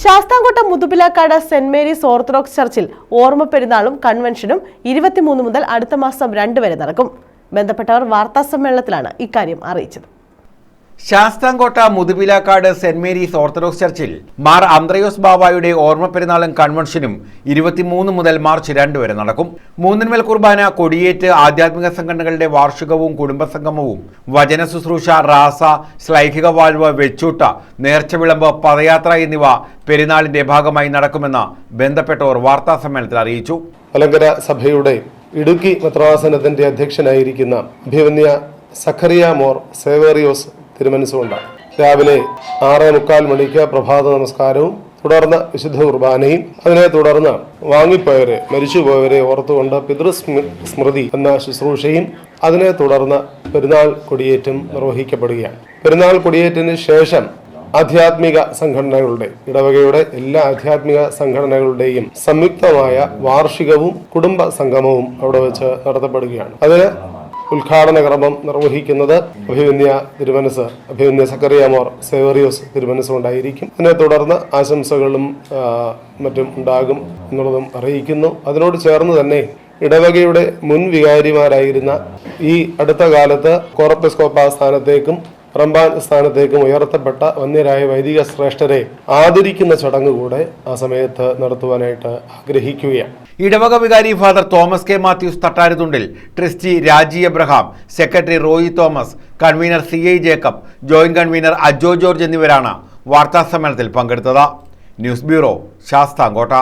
Sasthamkotta Muthupilakkad Saint Mary's Orthodox ചർച്ചിൽ ഓർമ്മ പെരുന്നാളും കൺവെൻഷനും 23 മുതൽ അടുത്ത മാസം 2 വരെ നടക്കും. ബന്ധപ്പെട്ടവർ വാർത്താസമ്മേളനത്തിലാണ് ഇക്കാര്യം അറിയിച്ചത്. Sasthamkotta Muthupilakkad Saint Mary's Orthodox ചർച്ചിൽ മാർ അന്ത്രയോസ് ബാവായുടെ ഓർമ്മ പെരുന്നാളും കൺവെൻഷനും 23 മുതൽ മാർച്ച് 2 വരെ നടക്കും. മൂന്നിന്മേൽ കുർബാന, കൊടിയേറ്റ്, ആധ്യാത്മിക സംഘടനകളുടെ വാർഷികവും കുടുംബസംഗമവും, വചന ശുശ്രൂഷ, റാസ, ശ്ലൈഹിക വാൽവ്, വെച്ചൂട്ട, നേർച്ച വിളമ്പ്, പദയാത്ര എന്നിവ പെരുന്നാളിന്റെ ഭാഗമായി നടക്കുമെന്ന് ബന്ധപ്പെട്ടവർ വാർത്താസമ്മേളനത്തിൽ അറിയിച്ചു. മലങ്കര സഭയുടെ ഇടുക്കി മെത്രാസനത്തിന്റെ അധ്യക്ഷനായിരിക്കുന്ന അഭിവന്യ സഖറിയ മോർ സേവേറിയോസ് തിരുമനസുകൊണ്ടാണ്. രാവിലെ 6:45 മണിക്ക് പ്രഭാത നമസ്കാരവും തുടർന്ന് വിശുദ്ധ കുർബാനയും, അതിനെ തുടർന്ന് വാങ്ങിപ്പോയവരെ, മരിച്ചുപോയവരെ ഓർത്തുകൊണ്ട് പിതൃസ്മൃതി എന്ന ശുശ്രൂഷയും, അതിനെ തുടർന്ന് പെരുന്നാൾ കൊടിയേറ്റും നിർവഹിക്കപ്പെടുകയാണ്. പെരുന്നാൾ കൊടിയേറ്റിന് ശേഷം ആധ്യാത്മിക സംഘടനകളുടെ, ഇടവകയുടെ എല്ലാ ആധ്യാത്മിക സംഘടനകളുടെയും സംയുക്തമായ വാർഷികവും കുടുംബ സംഗമവും അവിടെ വെച്ച് നടത്തപ്പെടുകയാണ്. അതിന് ഉദ്ഘാടന ക്രമം നിർവഹിക്കുന്നത് അഭിവന്യ സക്കറിയ മോർ സേവേറിയോസ് തിരുമനസ് കൊണ്ടായിരിക്കും. അതിനെ തുടർന്ന് ആശംസകളും മറ്റും ഉണ്ടാകും എന്നുള്ളതും അറിയിക്കുന്നു. അതിനോട് ചേർന്ന് തന്നെ ഇടവകയുടെ മുൻ വികാരിമാരായിരുന്ന ഈ അടുത്ത കാലത്ത് കോറപ്പിസ്കോപ്പ സ്ഥാനത്തേക്കും റംബാൻ സ്ഥാനത്തേക്കും ഉയർത്തപ്പെട്ട വന്യരായ വൈദിക ശ്രേഷ്ഠരെ ആദരിക്കുന്ന ചടങ്ങ് കൂടെ ആ സമയത്ത് നടത്തുവാനായിട്ട് ആഗ്രഹിക്കുകയാണ്. ഇടവക വികാരി father Thomas K Mathews Thattaruthundil, trustee Raji Abraham, secretary Roy Thomas, convener CI Jacob, joint convener Ajo George എന്നിവരാണ് വാർത്താസമ്മേളനത്തിൽ പങ്കെടുത്തത്. News bureau, Sasthamkotta.